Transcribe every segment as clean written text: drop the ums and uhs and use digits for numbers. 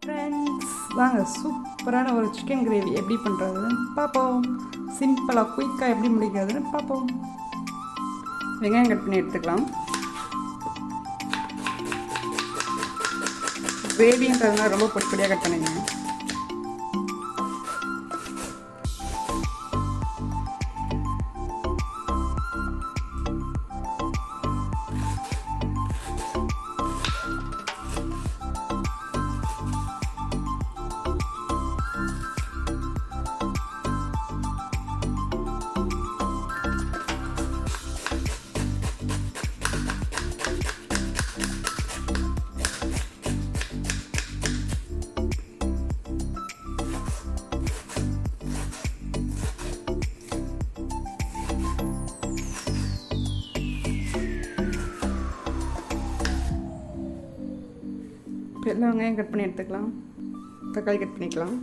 Friends வாங்க சூப்பரான ஒரு சிக்கன் கிரேவி எப்படி பண்ணுறதுன்னு பார்ப்போம். சிம்பிளாக குயிக்காக எப்படி முடிக்கிறதுன்னு பார்ப்போம். வெங்காயம் கட் பண்ணி எடுத்துக்கலாம். கிரேவின்றதுனால ரொம்ப பொடிப்படியாக கட் பண்ணிங்க. எல்லா வெங்காயம் கட் பண்ணி எடுத்துக்கலாம். தக்காளி கட் பண்ணிக்கலாம்.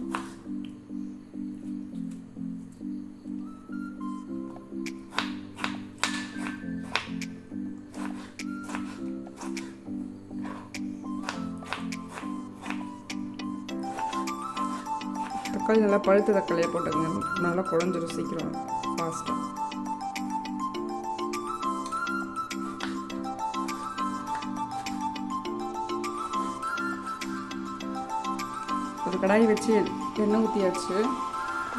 தக்காளி நல்லா பழுத்த தக்காளியாக போட்டுக்கங்க. நல்லா குழஞ்சிரும் சீக்கிரம் ஃபாஸ்ட்டாக. ஒரு கடாய் வச்சு எண்ணெய் ஊற்றியாச்சு.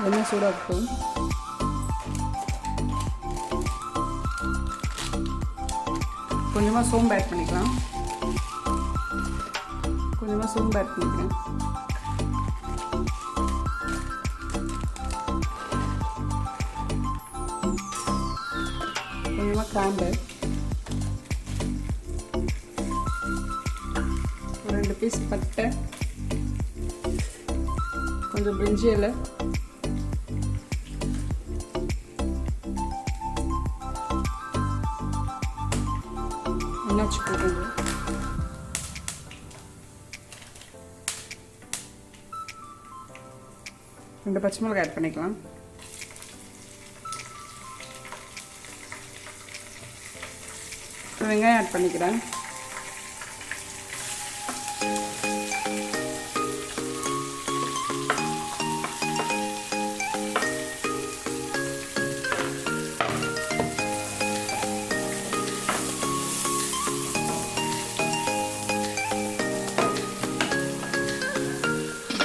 எண்ணெய் சூடாகட்டும். கொஞ்சமாக சோம்பு ஆட் பண்ணிக்கலாம். கொஞ்சமாக சோம்பு ஆட் பண்ணிக்கிறேன். கொஞ்சமாக கிராம்பு, ஒரு 2 பீஸ் பட்டை, கொஞ்சம் பிரிஞ்சி இலை, என்னாச்சு போடுங்க. ரெண்டு பச்சை மிளகாய் ஆட் பண்ணிக்கலாம். வெங்காயம் ஆட் பண்ணிக்கிறேன்.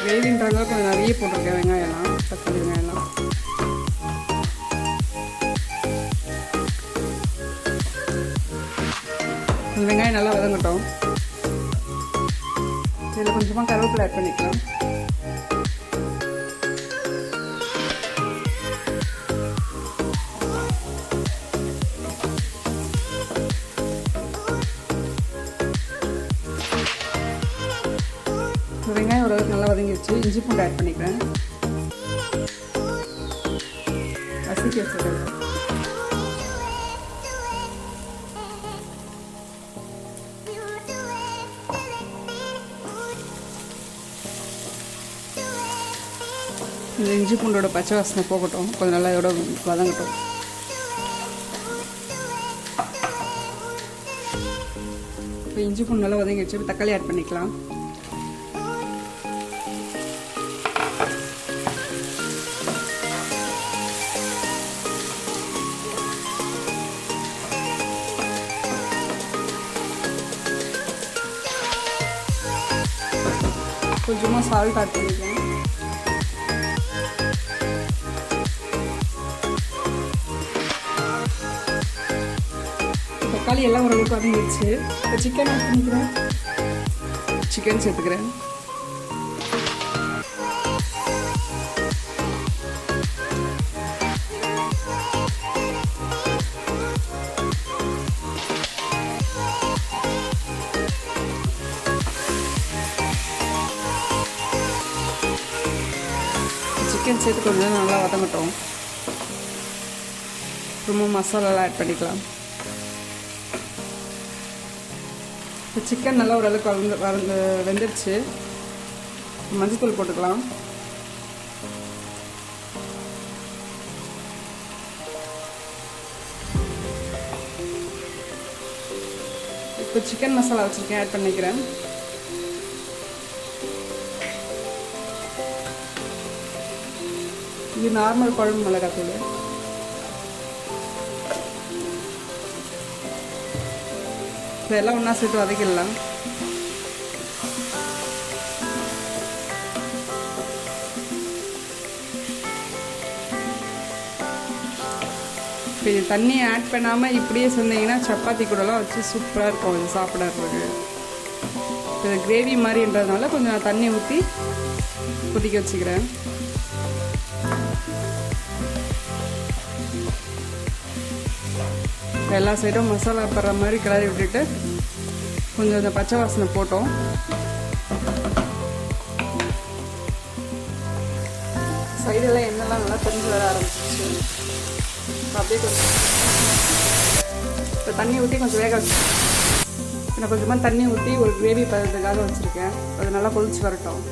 கிரேவின்றதுனால கொஞ்சம் நிறைய போட்டிருக்கேன் வெங்காயம்லாம், தக்காளி வெங்காயம்லாம். வெங்காயம் நல்லா வதங்கட்டும். இதில் கொஞ்சமாக கருவேப்பிலை ஆட் பண்ணிக்கலாம். வெங்காயம் ஓரளவுக்கு நல்லா வதங்கிடுச்சு. இஞ்சி பூண்டு ஆட் பண்ணிக்கிறேன். நசுக்கி வச்சுக்கிறேன். இந்த இஞ்சி பூண்டோட பச்சை வாசனை போகட்டும். கொஞ்சம் நல்லா இதோட வதங்கட்டும். இப்போ இஞ்சி பூண்டு நல்லா வதங்கிடுச்சு. தக்காளி ஆட் பண்ணிக்கலாம். கொஞ்சமாக சால்ட் ஆட் பண்ணிக்கலாம். தக்காளி எல்லாம் ஓரளவுக்கு வதங்கிடுச்சு. இப்போ சிக்கன் ஆட் பண்ணிக்கிறேன். சிக்கன் சேர்த்துக்கிறேன். சிக்கன் சேர்த்து கொஞ்சம் நல்லா வதங்கட்டும். ரொம்ப மசாலாலாம் ஆட் பண்ணிக்கலாம். இப்போ சிக்கன் நல்லா ஓரளவுக்கு வெந்துடுச்சு. மஞ்சள்தூள் போட்டுக்கலாம். இப்போ சிக்கன் மசாலா வச்சுருக்கேன், ஆட் பண்ணிக்கிறேன். இது நார்மல் குழம்பு மிளகாத்தூள். இதெல்லாம் ஒன்றா சேர்த்து வதக்கிடலாம். இப்போ இது தண்ணி ஆட் பண்ணாமல் இப்படியே சொன்னீங்கன்னா சப்பாத்தி கூடலாம் வச்சு சூப்பராக இருக்கும் இது சாப்பிட்றதுக்கு. இது கிரேவி மாதிரின்றதுனால கொஞ்சம் நான் தண்ணி ஊற்றி கொதிக்க வச்சுக்கிறேன். எல்லா சைடும் மசாலா படுற மாதிரி கிளறி விட்டுட்டு கொஞ்சம் இந்த பச்சை வாசனை போட்டோம். சைடெல்லாம் எண்ணெய்லாம் நல்லா தெரிஞ்சு வர ஆரம்பிச்சிச்சு. அப்படியே கொஞ்சம் இப்போ தண்ணி ஊற்றி கொஞ்சம் வேக வச்சு நான் கொஞ்சமாக தண்ணி ஊற்றி ஒரு கிரேவி பதத்துக்காக வச்சுருக்கேன். அது நல்லா கொதிச்சு வரட்டும்.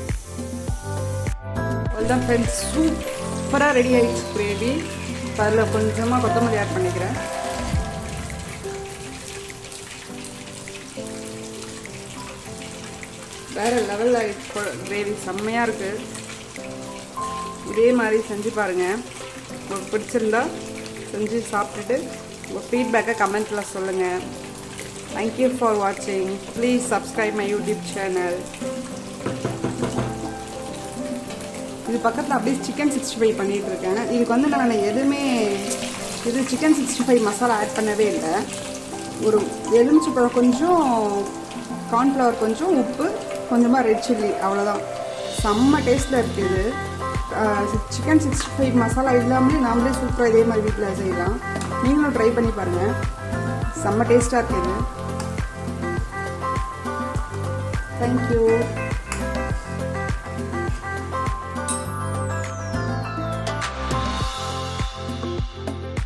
அதுதான் ஃப்ரெண்ட்ஸ், சூப்பராக ரெடி ஆகிடுச்சு கிரேவி. இப்போ அதில் கொஞ்சமாக கொத்தமல்லி ஆட் பண்ணிக்கிறேன். வேறு லெவலில் ஆகிடுச்சு கிரேவி, செம்மையாக இருக்குது. இதே மாதிரி செஞ்சு பாருங்கள். உங்களுக்கு பிடிச்சிருந்தா செஞ்சு சாப்பிட்டுட்டு உங்கள் ஃபீட்பேக்கை கமெண்ட்டில் சொல்லுங்கள். தேங்க்யூ ஃபார் வாட்சிங். Please subscribe my YouTube channel. இது பக்கத்தில் அப்படியே சிக்கன் 65 பண்ணிகிட்ருக்கேன். இதுக்கு வந்து நான் எதுவுமே சிக்கன் 65 மசாலா ஆட் பண்ணவே இல்லை. ஒரு எலுமிச்சைப்பழம் கொஞ்சம், கார்ன்ஃப்ளவர் கொஞ்சம், உப்பு கொஞ்சமாக, ரெட் சில்லி, அவ்வளோதான். செம்ம டேஸ்ட்டில் இருக்குது. சிக்கன் 65 மசாலா இல்லாமலே நாமளே சூப்பராக இதே மாதிரி வீட்டில் செய்யலாம். நீங்களும் ட்ரை பண்ணி பாருங்கள். செம்ம டேஸ்ட்டாக இருக்குது. தேங்க்யூ.